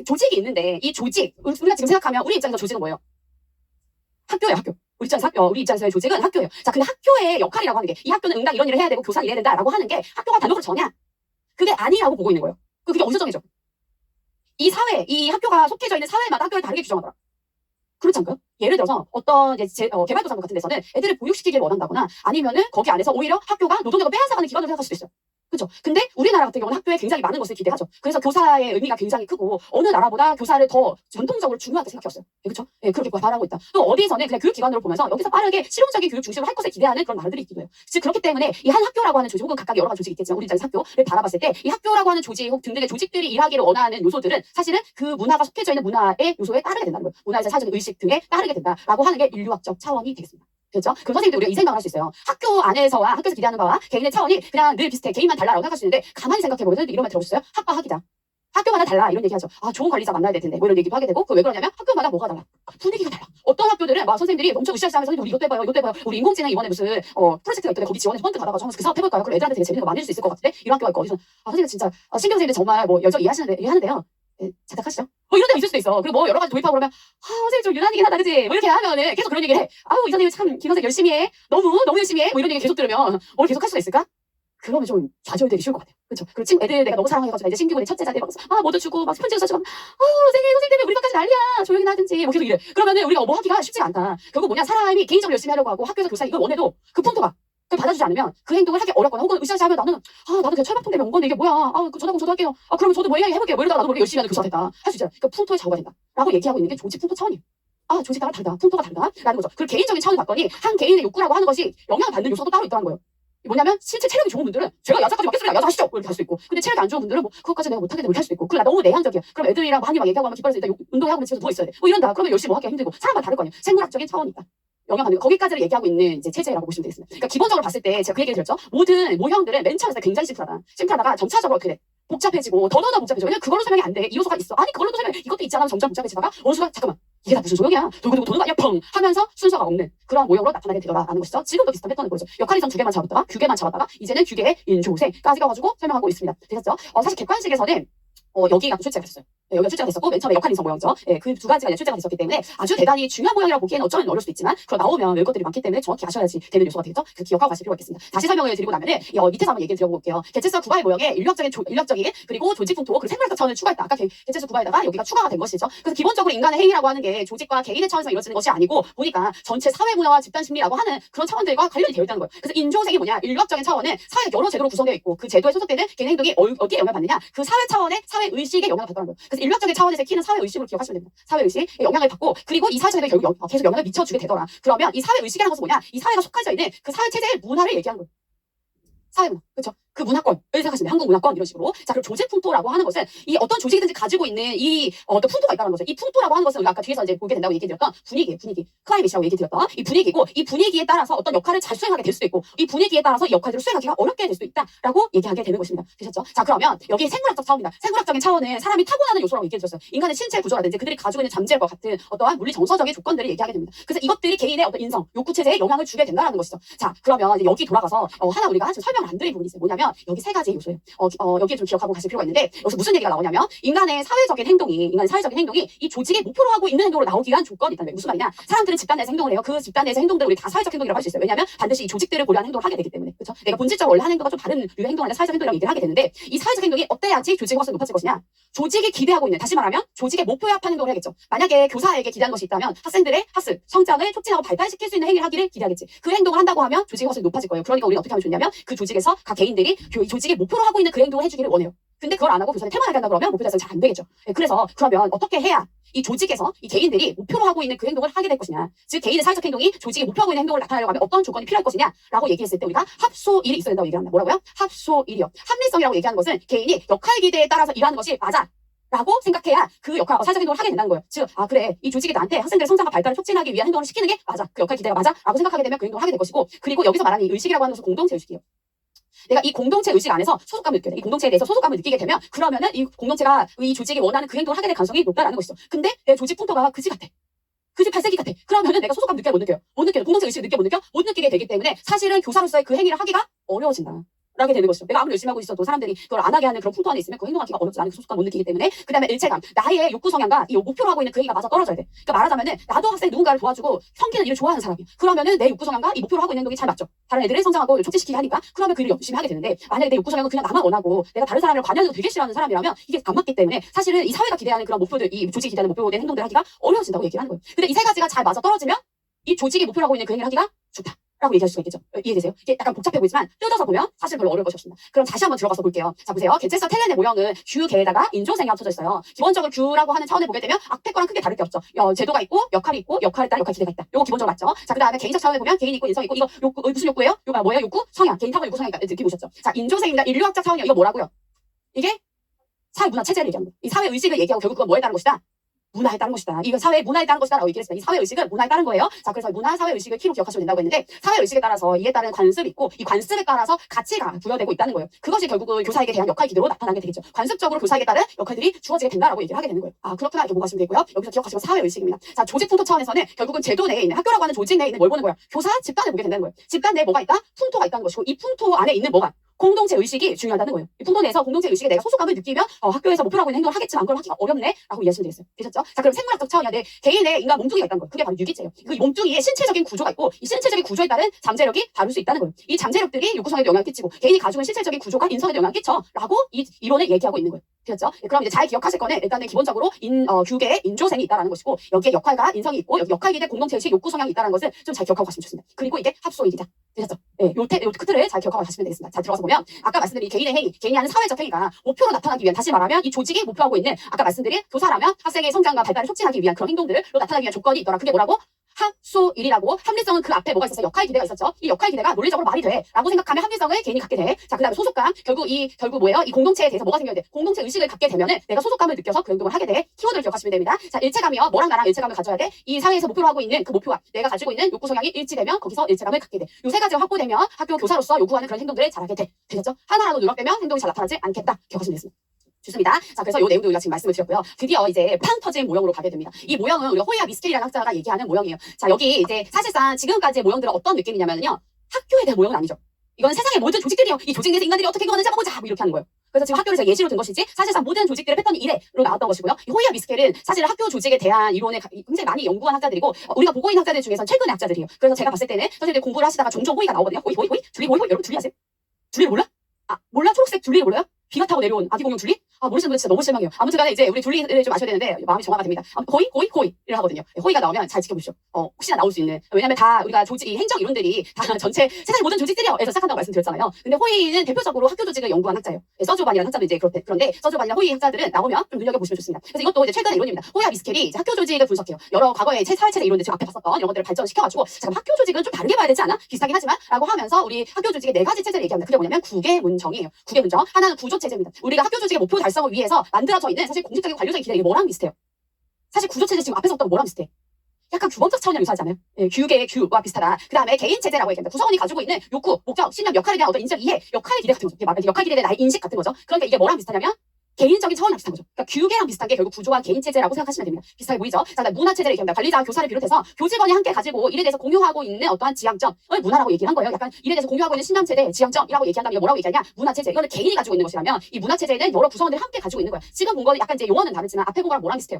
조직이 있는데 이 조직, 우리가 지금 생각하면 우리 입장에서 조직은 뭐예요? 학교예요, 학교. 우리 입장에서의 조직은 학교예요. 자, 근데 학교의 역할이라고 하는 게 이 학교는 응당 이런 일을 해야 되고 교사는 이래야 된다라고 하는 게 학교가 단독으로 정냐? 그게 아니라고 보고 있는 거예요. 그게 어디서 정해져? 이 사회, 이 학교가 속해져 있는 사회마다 학교를 다르게 규정하더라. 그렇지 않을까요? 예를 들어서 어떤 개발도상국 같은 데서는 애들을 보육시키길 원한다거나 아니면은 거기 안에서 오히려 학교가 노동력을 빼앗아가는 기관으로 생각할 수도 있어요. 그렇죠? 근데 우리나라 같은 경우는 학교에 굉장히 많은 것을 기대하죠. 그래서 교사의 의미가 굉장히 크고 어느 나라보다 교사를 더 전통적으로 중요하게 생각해왔어요. 그렇죠? 예, 그렇게 바라고 있다. 또 어디서는 그냥 교육기관으로 보면서 여기서 빠르게 실용적인 교육 중심으로 할 것을 기대하는 그런 나라들이 있기도 해요. 즉 그렇기 때문에 이 한 학교라고 하는 조직 혹은 각각 여러 가지 조직이 있겠지만 우리 입장에서 학교를 바라봤을 때 이 학교라고 하는 조직 혹 등등의 조직들이 일하기를 원하는 요소들은 사실은 그 문화가 속해져 있는 문화의 요소에 따르게 된다는 거예요. 문화에서 사회적 의식 등에 따르게 된다라고 하는 게 인류학적 차원이 되겠습니다. 그렇죠? 그럼 선생님들 우리가 이 생각을 할 수 있어요. 학교 안에서와 학교에서 기대하는 바와 개인의 차원이 그냥 늘 비슷해. 개인만 달라라고 생각할 수 있는데 가만히 생각해보면 선생님들 이런 말 들어보셨어요? 학과 학이다. 학교마다 달라 이런 얘기하죠. 아 좋은 관리자 만나야 될 텐데 뭐 이런 얘기도 하게 되고 왜 그러냐면 학교마다 뭐가 달라. 분위기가 달라. 어떤 학교들은 막 선생님들이 엄청 으쌰으쌰하면서 선생님 우리 이것도 해봐요 이것도 해봐요. 우리 인공지능 이번에 무슨 프로젝트가 있던데 거기 지원해서 펀드 받아가지고 한번 그 사업 해볼까요? 그럼 애들한테 되게 재밌는 거 많이 줄 수 있을 것 같은데 이런 학교가 있고 어디서 선생님 진짜 신규 선생님들 정말 뭐 열정히 이해하는데요. 예, 자작하시죠? 뭐 이런 데가 있을 수도 있어. 그리고 뭐 여러 가지 도입하고 그러면 선생님 좀 유난이긴 하다 그지? 뭐 이렇게 하면은 계속 그런 얘기를 해. 아우 이 선생님 참 김 선생 열심히 해. 너무 열심히 해. 뭐 이런 얘기 계속 들으면 뭘 계속 할 수가 있을까? 그러면 좀 좌절되기 쉬울 것 같아요. 그렇죠? 그리고 친구 애들 내가 너무 사랑해가지고 이제 신규군의 첫째자들 막 뭐도 주고 막 편지도 써주고 선생님 때문에 우리 반까지 난리야. 조용히 하든지 뭐 계속 이래. 그러면은 우리가 뭐 하기가 쉽지가 않다. 결국 뭐냐 사람이 개인적으로 열심히 하려고 하고 학교에서 교사 이걸 원해도 그 풍토가 그걸 받아주지 않으면 그 행동을 하기 어렵거나 혹은 으쌰으쌰하면 나도 그냥 철밥통 때문에 온 건데 이게 뭐야. 전화공 저도 할게요. 그러면 저도 뭐 해볼게요. 뭐 이러다가 나도 모르게 열심히 하는 교사가 됐다. 할 수 있잖아. 그러니까 풍토의 좌우가 된다. 라고 얘기하고 있는 게 조직 풍토 차원이에요. 조직 따라 다르다. 풍토가 다르다. 라는 거죠. 그리고 개인적인 차원을 봤더니 한 개인의 욕구라고 하는 것이 영향을 받는 요소도 따로 있다는 거예요. 뭐냐면 실제 체력이 좋은 분들은 제가 야자까지 맞겠습니다. 야자 하시죠. 이렇게 할 수 있고. 근데 체력이 안 좋은 분들은 뭐 그것까지 내가 못하겠네 이렇게 할 수도 있고. 그래 나 너무 내향적이야. 그럼 애들이랑 뭐 한입 막 얘기하고 하면 기뻐서 일단 운동하고 집에서 누워 있어야 돼. 뭐 이런다. 그러면 열심히 뭐 하기가 힘들고 사람마다 다를 거 아니에요. 생물학적인 차원이 있다. 영향받는 거기까지를 얘기하고 있는 이제 체제라고 보시면 되겠습니다. 그러니까 기본적으로 봤을 때 제가 그 얘기를 드렸죠. 모든 모형들은 맨 처음에 굉장히 심플하다. 심플하다가 점차적으로 어떻게 돼? 복잡해지고 더 복잡해져. 왜냐면 그걸로 설명이 안 돼. 이 요소가 있어. 아니 그걸로도 설명 이것도 있잖아. 점점 복잡해지다가 어느 순간 잠깐만 이게 다 무슨 소용이야. 돌고 도는 거 아니야 펑 하면서 순서가 없는 그런 모형으로 나타나게 되더라라는 것이죠. 지금도 비슷한 패턴을 보여줘. 역할이전 두 개만 잡았다가 규계만 잡았다가 이제는 규계의 인조세까지 가가지고 설명하고 있습니다. 되셨죠? 사실 객관식에서는 여기가 또 출제가 됐어요. 여기가 출제가 됐었고 맨 처음에 역할 인성 모형이죠. 그 두 가지가 출제가 됐었기 때문에 아주 대단히 중요한 모형이라고 보기에는 어쩌면 어려울 수도 있지만 그거 나오면 외울 것들이 많기 때문에 정확히 아셔야지 되는 요소가 되겠죠. 그 기억하고 가실 필요가 있겠습니다. 다시 설명을 드리고 나면은 밑에서 한번 얘기를 드려볼게요. 개체수 구바의 모형에 인력적인 그리고 조직 풍토 그리고 생물학적 차원을 추가했다. 아까 개체수 구바에다가 여기가 추가가 된 것이죠. 그래서 기본적으로 인간의 행위라고 하는 게 조직과 개인의 차원에서 이루어지는 것이 아니고 보니까 전체 사회 문화와 집단 심리라고 하는 그런 차원들과 관련이 되어 있다는 거예요. 그래서 인조생이 뭐냐? 인력적인 차원은 사회 여러 제도로 구성되어 있고 그 제도에 소속되는 개인 행동이 어디에 영향을 받느냐? 그 사회 차원의 사회 의식에 영향을 받더라는 거예요. 그래서 인력적인 차원에서 키는 사회 의식으로 기억하시면 됩니다. 사회 의식에 영향을 받고 그리고 이 사회 체제가 결국 계속 영향을 미쳐주게 되더라. 그러면 이 사회 의식이라는 것은 뭐냐? 이 사회가 속해져 있는 그 사회 체제의 문화를 얘기하는 거예요. 사회 문화. 그렇죠? 그 문화권을 생각하시면 돼요. 한국 문화권 이런 식으로. 자, 그럼 조직 풍토라고 하는 것은 이 어떤 조직이든지 가지고 있는 이 어떤 풍토가 있다는 거죠. 이 풍토라고 하는 것은 우리가 아까 뒤에서 이제 보게 된다고 얘기 드렸던 분위기. 클라이밋이라고 얘기 드렸던 이 분위기고 이 분위기에 따라서 어떤 역할을 잘 수행하게 될 수도 있고 이 분위기에 따라서 이 역할들을 수행하기가 어렵게 될 수도 있다라고 얘기하게 되는 것입니다. 되셨죠? 자, 그러면 여기 생물학적 차원입니다. 생물학적인 차원은 사람이 타고나는 요소라고 얘기해 주셨어요. 인간의 신체 구조라든지 그들이 가지고 있는 잠재력과 같은 어떠한 물리 정서적인 조건들을 얘기하게 됩니다. 그래서 이것들이 개인의 어떤 인성, 욕구 체제에 영향을 주게 된다는 것이죠. 자, 그러면 이제 여기 돌아가서 하나 우리가 지금 설명을 안 드린 부분이 있어요. 뭐냐면 여기 세 가지 요소예요. 여기에 좀 기억하고 가실 필요가 있는데 여기서 무슨 얘기가 나오냐면 인간의 사회적인 행동이 이 조직이 목표로 하고 있는 행동으로 나오기 위한 조건이 있다는 거예요. 무슨 말이냐? 사람들은 집단 내에서 행동을 해요. 그 집단 내에서 행동들을 우리 다 사회적 행동이라고 할 수 있어요. 왜냐하면 반드시 이 조직들을 고려하는 행동을 하게 되기 때문에. 그렇죠? 내가 본질적으로 원래 하는 행동과 좀 다른 류의 행동을 하는 사회적 행동이라고 얘기를 하게 되는데 이 사회적 행동이 어때야지 조직의 활성이 높아질 것이냐? 조직이 기대하고 있는 다시 말하면 조직의 목표에 합하는 행동을 해야겠죠. 만약에 교사에게 기대하는 것이 있다면 학생들의 학습, 성장을 촉진하고 발달시킬 수 있는 행위를 하기를 기대하겠지. 그 행동을 한다고 하면 조직의 활성이 높아질 거예요. 그러니까 우리가 어떻게 하면 좋냐면 그 조직에서 각 개인들이 이 조직의 목표로 하고 있는 그 행동을 해주기를 원해요. 근데 그걸 안 하고 교사를 퇴만하게 한다 그러면 목표 달성이 잘 안 되겠죠. 그래서 그러면 어떻게 해야 이 조직에서 이 개인들이 목표로 하고 있는 그 행동을 하게 될 것이냐. 즉 개인의 사회적 행동이 조직이 목표하고 있는 행동을 나타내려고 하면 어떤 조건이 필요할 것이냐라고 얘기했을 때 우리가 합소일이 있어야 된다고 얘기합니다. 뭐라고요? 합소일이요. 합리성이라고 얘기하는 것은 개인이 역할 기대에 따라서 일하는 것이 맞아. 라고 생각해야 그 역할, 사회적 행동을 하게 된다는 거예요. 즉, 그래. 이 조직이 나한테 학생들의 성장과 발달을 촉진하기 위한 행동을 시키는 게 맞아. 그 역할 기대가 맞아. 라고 생각하게 되면 그 행동을 하게 될 것이고, 그리고 여기서 말하는 이 의식이라고 하는 것은 공동체 의식이에요. 내가 이 공동체 의식 안에서 소속감을 느껴야 돼. 이 공동체에 대해서 소속감을 느끼게 되면 그러면은 이 공동체가 이 조직이 원하는 그 행동을 하게 될 가능성이 높다라는 것이죠. 근데 내 조직 풍토가 그지 같아. 그지 발색이 같아. 그러면은 내가 소속감 느껴요? 못 느껴요? 못 느껴요. 공동체 의식을 못 느껴? 못 느끼게 되기 때문에 사실은 교사로서의 그 행위를 하기가 어려워진다. 라게 되는 것이죠. 내가 아무리 열심히 하고 있어도 사람들이 그걸 안 하게 하는 그런 풍토 안에 있으면 그 행동하기가 어렵지. 나는 그 소속감 못 느끼기 때문에. 그 다음에 일체감. 나의 욕구 성향과 이 목표로 하고 있는 그 행위가 맞아 떨어져야 돼. 그러니까 말하자면은 나도 학생 누군가를 도와주고 섬기는 일을 좋아하는 사람이야. 그러면은 내 욕구 성향과 이 목표로 하고 있는 행동이 잘 맞죠. 다른 애들을 성장하고 촉진시키게 하니까 그러면 그 일을 열심히 하게 되는데 만약에 내 욕구 성향은 그냥 나만 원하고 내가 다른 사람을 관여해도 되게 싫어하는 사람이라면 이게 안 맞기 때문에 사실은 이 사회가 기대하는 그런 목표들, 이 조직이 기대하는 목표된 행동들을 하기가 어려워진다고 얘기를 하는 거예요. 근데 이 세 가지가 잘 맞아 떨어지면 이 조직이 목표로 하고 있는 그 행위를 하기가 좋다. 라고 얘기할 수가 있겠죠. 이해되세요? 이게 약간 복잡해 보이지만 뜯어서 보면 사실 별로 어려운 것이 없습니다. 그럼 다시 한번 들어가서 볼게요. 자, 보세요. 개체서 텔렌의 모형은 규계에다가 인조생이 합쳐져 있어요. 기본적으로 규라고 하는 차원을 보게 되면 앞에 거랑 크게 다를 게 없죠. 제도가 있고 역할이 있고 역할에 따라 역할 기대가 있다. 요거 기본적으로 맞죠? 자, 그 다음에 개인적 차원을 보면 개인이 있고 인성이 있고 이거 욕구, 무슨 욕구예요? 요거 뭐예요? 욕구? 성향. 개인 타고 욕구 성향이니까 느낌 오셨죠? 자, 인조생입니다. 인류학적 차원이요. 이거 뭐라고요? 이게 사회 문화 체제를 얘기하는 거예요. 이 사회 의식을 얘기하고 결국 그건 뭐에 따른 것이다? 문화에 따른 것이다. 이거 사회의 문화에 따른 것이다 라고 얘기를 했습니다. 이 사회의식은 문화에 따른 거예요. 자, 그래서 문화, 사회의식을 키로 기억하시면 된다고 했는데, 사회의식에 따라서 이에 따른 관습이 있고, 이 관습에 따라서 가치가 부여되고 있다는 거예요. 그것이 결국은 교사에게 대한 역할 기대로 나타나게 되겠죠. 관습적으로 교사에게 따른 역할들이 주어지게 된다라고 얘기를 하게 되는 거예요. 아, 그렇구나. 이렇게 보시면 되고요. 여기서 기억하시고 사회의식입니다. 자, 조직 풍토 차원에서는 결국은 제도 내에 있는, 학교라고 하는 조직 내에 있는 뭘 보는 거야? 교사 집단을 보게 된다는 거예요. 집단 내에 뭐가 있다? 풍토가 있다는 것이고, 이 풍토 안에 있는 뭐가? 공동체 의식이 중요하다는 거예요. 이 풍토 내에서 공동체 의식에 내가 소속감을 느끼면 학교에서 목표로 하고 있는 행동을 하겠지만 그걸 하기가 어렵네 라고 이해하시면 되겠어요. 되셨죠? 자, 그럼 생물학적 차원이야. 내 개인의 인간 몸뚱이가 있다는 거예요. 그게 바로 유기체예요. 그 몸뚱이에 신체적인 구조가 있고 이 신체적인 구조에 따른 잠재력이 다를 수 있다는 거예요. 이 잠재력들이 욕구성에도 영향을 끼치고 개인이 가지고 있는 신체적인 구조가 인성에도 영향을 끼쳐 라고 이 이론을 얘기하고 있는 거예요. 되셨죠? 그럼 이제 잘 기억하실 거는 일단은 기본적으로 규계에 인조생이 있다는 것이고 여기에 역할과 인성이 있고 여기 역할기대 공동체의식 욕구 성향이 있다는 것을 좀 잘 기억하고 가시면 좋습니다. 그리고 이게 합소일이다. 되셨죠? 네, 요 끝을 잘 기억하고 가시면 되겠습니다. 자, 들어가서 보면 아까 말씀드린 개인의 행위, 개인이 하는 사회적 행위가 목표로 나타나기 위한, 다시 말하면 이 조직이 목표하고 있는 아까 말씀드린 교사라면 학생의 성장과 발달을 촉진하기 위한 그런 행동들로 나타나기 위한 조건이 있더라. 그게 뭐라고? 합소일이라고. 합리성은 그 앞에 뭐가 있었어? 역할 기대가 있었죠. 이 역할 기대가 논리적으로 말이 돼 라고 생각하면 합리성을 개인이 갖게 돼. 자, 그 다음에 소속감. 결국 뭐예요? 이 공동체에 대해서 뭐가 생겨야 돼? 공동체 의식을 갖게 되면은 내가 소속감을 느껴서 그 행동을 하게 돼. 키워드를 기억하시면 됩니다. 자, 일체감이요. 뭐랑 나랑 일체감을 가져야 돼? 이 사회에서 목표로 하고 있는 그 목표와 내가 가지고 있는 욕구 성향이 일치되면 거기서 일체감을 갖게 돼. 요 세 가지가 확보되면 학교 교사로서 요구하는 그런 행동들을 잘하게 돼. 되셨죠? 하나라도 누락되면 행동이 잘 나타나지 않겠다. 기억하시면 되겠습니다. 좋습니다. 자, 그래서 요 내용도 우리가 지금 말씀을 드렸고요. 드디어 이제 팡 터진 모형으로 가게 됩니다. 이 모형은 우리가 호이아 미스켈이라는 학자가 얘기하는 모형이에요. 자, 여기 이제 사실상 지금까지의 모형들은 어떤 느낌이냐면요. 학교에 대한 모형은 아니죠. 이건 세상의 모든 조직들이요. 이 조직 내에서 인간들이 어떻게 행동하는지 한번 보자. 뭐 이렇게 하는 거예요. 그래서 지금 학교를 제가 예시로 든 것이지 사실상 모든 조직들의 패턴이 이래로 나왔던 것이고요. 이 호이아 미스켈은 사실 학교 조직에 대한 이론에 굉장히 많이 연구한 학자들이고 우리가 보고 있는 학자들 중에서 최근의 학자들이에요. 그래서 제가 봤을 때는 선생님들 공부를 하시다가 종종 호이가 나오거든요. 호이 줄리 호이 여러분 줄리 아세요? 줄리를 몰라? 아, 몰라? 초록색 줄리를 몰라요? 비가 타고 내려온 아기 공룡 줄리? 아, 모르시는 분들 진짜 너무 실망해요. 아무튼 간에 이제 우리 줄리를 좀 아셔야 되는데 마음이 정화가 됩니다. 호이를 하거든요. 호이가 나오면 잘 지켜보시죠. 혹시나 나올 수 있는. 왜냐면 다 우리가 조직, 이 행정 이론들이 다 전체 세상의 모든 조직들이요. 에서 시작한다고 말씀드렸잖아요. 근데 호이는 대표적으로 학교 조직을 연구한 학자예요. 서주반이라는 학자도 이제 그런데 서주반이나 호이 학자들은 나오면 좀 눈여겨보시면 좋습니다. 그래서 이것도 이제 최근의 이론입니다. 호이와 미스켈이 이제 학교 조직을 분석해요. 여러 과거의 사회체제 이론들 지금 앞에 봤었던 이런 것들을 발전시켜가지고 잠깐 학교 조직은 좀 다르게 봐야 되지 않아? 비슷하긴 하지만 라고 하면서 우리 학교 조직의 네 가지 체제를 얘기합니다. 그게 뭐냐면 구계문정이에요. 구계문정. 하나는 구조체제입니다. 우리가 학교 조직의 목표 달성을 위해서 만들어져 있는 사실 공식적인 관료적인 기대 이게 뭐랑 비슷해요? 사실 구조체제 지금 앞에서 어떤 뭐랑 비슷해? 약간 규범적 차원이랑 유사하지 않아요? 예, 규계의 규와 비슷하다. 그 다음에 개인체제라고 얘기합니다. 구성원이 가지고 있는 욕구, 목적, 신념, 역할에 대한 어떤 인적 이해, 역할 기대 같은 거죠. 역할 기대에 대한 나의 인식 같은 거죠. 그러니까 이게 뭐랑 비슷하냐면 개인적인 차원이랑 비슷한 거죠. 그러니까 규계랑 비슷한 게 결국 구조와 개인체제라고 생각하시면 됩니다. 비슷하게 보이죠? 자, 그다음 문화체제를 얘기합니다. 관리자와 교사를 비롯해서 교직원이 함께 가지고 일에 대해서 공유하고 있는 어떠한 지향점을 문화라고 얘기한 거예요. 약간 일에 대해서 공유하고 있는 신념체제, 지향점이라고 얘기한다면 이거 뭐라고 얘기하냐? 문화체제. 이거는 개인이 가지고 있는 것이라면 이 문화체제는 여러 구성원들이 함께 가지고 있는 거예요. 지금 본 거는 약간 이제 용어는 다르지만 앞에 본 거랑 뭐랑 비슷해요?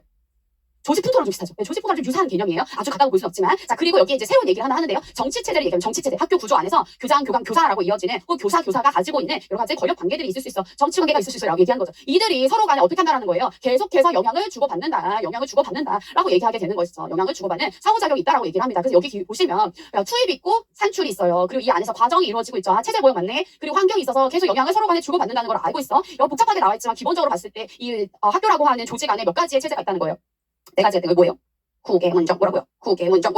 조직 풍토랑 좀 비슷하죠. 네, 조직 풍토랑 좀 유사한 개념이에요. 아주 같다고 볼 수는 없지만. 자, 그리고 여기 이제 새로운 얘기를 하나 하는데요. 정치체제를 얘기하면 정치체제. 학교 구조 안에서 교장, 교감, 교사라고 이어지는 혹은 교사가 가지고 있는 여러 가지 권력 관계들이 있을 수 있어. 정치 관계가 있을 수 있어라고 얘기한 거죠. 이들이 서로 간에 어떻게 한다라는 거예요. 계속해서 영향을 주고받는다. 라고 얘기하게 되는 것이죠. 영향을 주고받는 상호작용이 있다라고 얘기를 합니다. 그래서 여기 보시면 투입 있고 산출이 있어요. 그리고 이 안에서 과정이 이루어지고 있죠. 체제 모형 맞네. 그리고 환경이 있어서 계속 영향을 서로 간에 주고받는다는 걸 알고 있어. 여기 복잡하게 나와 있지만 기본적으로 봤을 때 이 학교라고 하는 조직 안에 몇 가지의 체제가 있다는 거예요. 네 가지가 있는 거 뭐예요? 구계문정 뭐라고요? 구계문정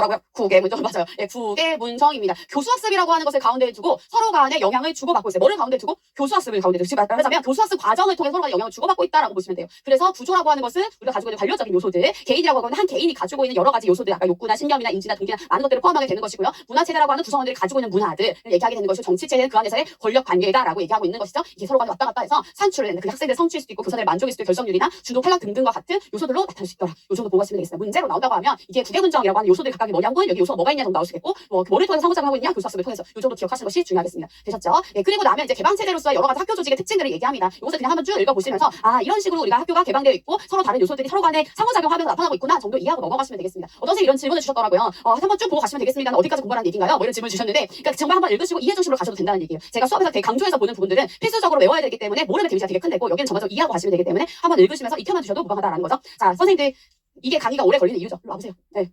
맞아요. 예, 구계문정입니다. 교수학습이라고 하는 것을 가운데에 두고 서로 간에 영향을 주고받고 있어요. 뭐를 가운데에 두고? 교수학습을 가운데에 두고 말하자면 교수학습 과정을 통해 서로 간에 영향을 주고받고 있다라고 보시면 돼요. 그래서 구조라고 하는 것은 우리가 가지고 있는 관료적인 요소들, 개인이라고 하는 한 개인이 가지고 있는 여러 가지 요소들, 아까 욕구나 신념이나 인지나 동기나 많은 것들을 포함하게 되는 것이고요. 문화체제라고 하는 구성원들이 가지고 있는 문화들을 얘기하게 되는 것이고 정치체제는 그 안에서의 권력 관계다라고 얘기하고 있는 것이죠. 이게 서로 간에 왔다 갔다 해서 산출을 내는 그 학생들을 성취할 수도 있고 교사들의 만족일 수도 있고 결정률이나 주도 탈락 등등과 같은 요소들로 나타날 수 있더라. 요 정도 보고 가시면 되겠습니다. 문제로 나온다고 하면 이게 구계문정이라고 하는 요소들이 각각의 뭐냐고 여기 요소가 뭐가 있냐 정도 나올 수 있겠고 뭐를 통해서 상호작용하고 있냐 교수학습을 통해서 요 정도 기억하시는 것이 중요하겠습니다. 되셨죠? 예, 그리고 나면 이제 개방체제로서 여러 가지 학교 조직의 특징들을 얘기합니다. 이것을 그냥 한번 쭉 읽어보시면서 이런 식으로 우리가 학교가 개방되어 있고 서로 다른 요소들이 서로 간에 상호작용하면서 나타나고 있구나 정도 이해하고 넘어가시면 되겠습니다. 어떤 선생님이 이런 질문을 주셨더라고요. 한번 쭉 보고 가시면 되겠습니다. 어디까지 공부하는 얘기인가요? 뭐 이런 질문을 주셨는데 그러니까 정말 한번 읽으시고 이해 중심으로 가셔도 된다는 얘기예요. 제가 수업에서 되게 강조해서 보는 부분들은 필수적으로 외워야 되기 때문에 모르면 데미지가 되게 큰데고 여기는 정말로 이해하고 가시면 되기 때문에 한번 읽으시면서 익혀만 두셔도 무방하다라는 거죠. 자, 선생님들 이게 강의가 오래 걸리는 이유죠. 일로 와보세요. 네.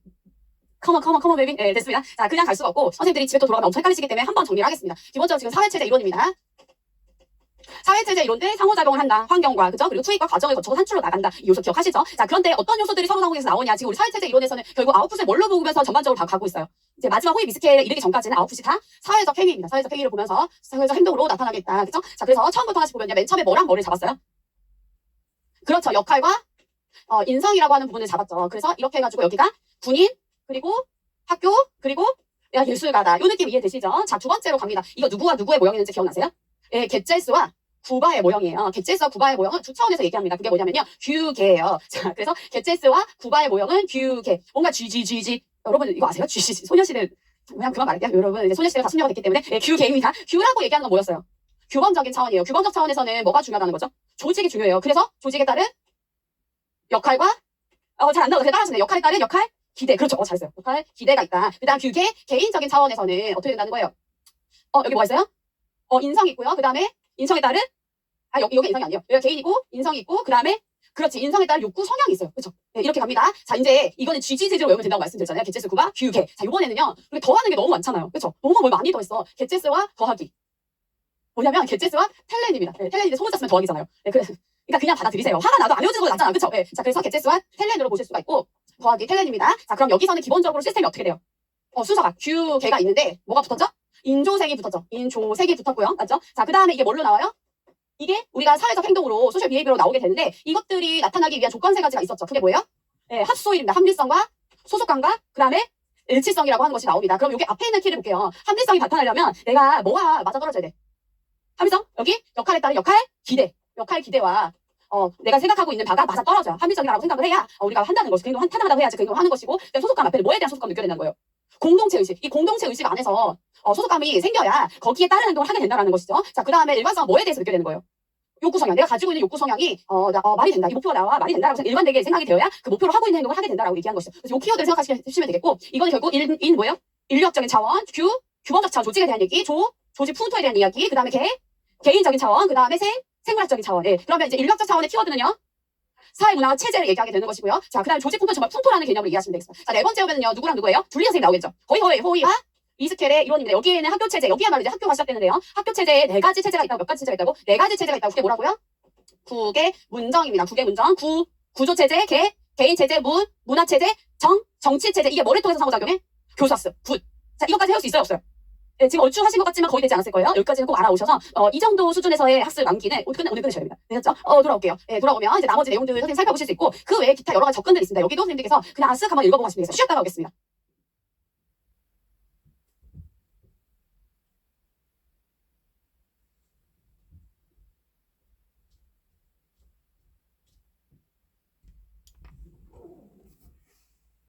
컴온, 베이비. 네, 됐습니다. 자, 그냥 갈 수가 없고, 선생님들이 집에 또 돌아가면 엄청 헷갈리시기 때문에 한번 정리를 하겠습니다. 기본적으로 지금 사회체제 이론입니다. 사회체제 이론들 상호작용을 한다. 환경과, 그죠? 그리고 투입과 과정을 거쳐서 산출로 나간다. 이 요소 기억하시죠? 자, 그런데 어떤 요소들이 서로 상호에서 나오냐? 지금 우리 사회체제 이론에서는 결국 아웃풋을 뭘로 보면서 전반적으로 다 가고 있어요. 이제 마지막 호의 미스켈에 이르기 전까지는 아웃풋이 다 사회적 행위입니다. 사회적 행위를 보면서 사회적 행동으로 나타나겠다. 그죠? 자, 그래서 처음부터 다시 보면요. 맨 처음에 뭐랑 뭐를 잡았어요? 그렇죠. 역할과 인성이라고 하는 부분을 잡았죠. 그래서 이렇게 해가지고 여기가 군인, 그리고 학교, 그리고 내가 예술가다. 요 느낌 이해되시죠? 자, 두 번째로 갑니다. 이거 누구와 누구의 모형이는지 기억나세요? 예, 겟젤스와 구바의 모형이에요. 겟젤스와 구바의 모형은 두 차원에서 얘기합니다. 그게 뭐냐면요. 규계예요. 자, 그래서 겟젤스와 구바의 모형은 규계. 뭔가 GGGG. 여러분 이거 아세요? GGG. 소녀시대. 그냥 그만 말할게요. 여러분 이제 소녀시대가 다순녀가 됐기 때문에 예, 규계입니다. 규라고 얘기하는 건 뭐였어요? 규범적인 차원이에요. 규범적 차원에서는 뭐가 중요하다는 거죠? 조직이 중요해요. 그래서 조직에 따른 역할과 잘 안 나오죠. 그냥 따라하시네요. 역할에 따른 역할 기대. 그렇죠. 잘했어요. 역할 기대가 있다. 그다음 규계 개인적인 차원에서는 어떻게 된다는 거예요? 여기 뭐가 있어요? 인성이 있고요. 그다음에 인성에 따른 여기 인성이 아니에요. 여기 개인이고 인성이 있고 그다음에 그렇지. 인성에 따른 욕구 성향이 있어요. 그렇죠? 네, 이렇게 갑니다. 자, 이제 이거는 GG제로 외우면 된다고 말씀드렸잖아요. 겟제스 구바 규계. 자, 이번에는요. 우리 더하는 게 너무 많잖아요. 그렇죠? 너무 뭘 많이 더했어. 겟제스와 더하기. 뭐냐면 겟제스와 텔렌입니다. 네, 텔렌이 소문자 쓰면 더하기잖아요. 네, 그러니까 그냥 받아들이세요. 화가 나도 안 외워지는 거 낫잖아. 그렇죠? 네, 자, 그래서 겟제스와 텔렌으로 보실 수가 있고 더하기 텔렌입니다. 자, 그럼 여기서는 기본적으로 시스템이 어떻게 돼요? 순서가 규계가 있는데 뭐가 붙었죠? 인조색이 붙었죠. 인조색이 붙었고요. 맞죠? 자, 그 다음에 이게 뭘로 나와요? 이게 우리가 사회적 행동으로 소셜 비헤이비어로 나오게 되는데 이것들이 나타나기 위한 조건 세 가지가 있었죠. 그게 뭐예요? 네, 합소일입니다. 합리성과 소속감과 그 다음에 일치성이라고 하는 것이 나옵니다. 그럼 여기 앞에 있는 키를 볼게요. 합리성이 나타나려면 내가 뭐와 맞아 떨어져야 돼? 합리성? 여기 역할에 따른 역할 기대. 역할 기대와 내가 생각하고 있는 바가 맞아 떨어져요. 합리성이라고 생각을 해야 우리가 한다는 것이 그 행동 타당하다고 해야지 그 행동을 하는 것이고 소속감 앞에는 뭐에 대한 소속감 느껴야 된다는 거예요. 공동체 의식. 이 공동체 의식 안에서 소속감이 생겨야 거기에 따른 행동을 하게 된다는 것이죠. 자, 그 다음에 일관성은 뭐에 대해서 느껴야 되는 거예요? 욕구 성향. 내가 가지고 있는 욕구 성향이 말이 된다. 이 목표가 나와 말이 된다라고 일관되게 생각이 되어야 그 목표로 하고 있는 행동을 하게 된다라고 얘기하는 것이죠. 그래서 이 키워드를 생각하시면 되겠고 이건 결국 뭐예요? 인류학적인 차원, 규범적 차원, 조직에 대한 얘기, 조직 풍토에 대한 이야기, 그 다음에 개인적인 차원, 그 다음에 생물학적인 차원. 예. 그러면 이제 인류학적 차원의 키워드는요. 사회문화 체제를 얘기하게 되는 것이고요. 자, 그 다음에 조직 풍토 정말 풍토라는 개념으로 이해하시면 되겠습니다. 자, 네 번째 오면은요. 누구랑 누구예요? 둘리 선생님 나오겠죠. 호이와 이스켈의 이론입니다. 여기에는 학교 체제, 여기야말로 이제 학교가 시작되는데요. 학교 체제에 네 가지 체제가 있다고, 몇 가지 체제가 있다고? 네 가지 체제가 있다고. 그게 뭐라고요? 국의 문정입니다. 국의 문정, 구조 체제, 개인 체제, 문화 체제, 정치 체제. 이게 뭐를 통해서 상호작용해? 교수학습, 굿. 자, 이것까지 해올 수 있어요, 없어요? 네, 지금 얼추 하신 것 같지만 거의 되지 않았을 거예요. 여기까지는 꼭 알아오셔서 이 정도 수준에서의 학습 암기는 오늘 끝내셔야 됩니다. 되셨죠? 돌아올게요. 돌아오면 이제 나머지 내용들 선생님 살펴보실 수 있고 그 외에 기타 여러 가지 접근들이 있습니다. 여기도 선생님들께서 그냥 쓱 한번 읽어보고 가시면 되겠어요. 쉬었다가 오겠습니다.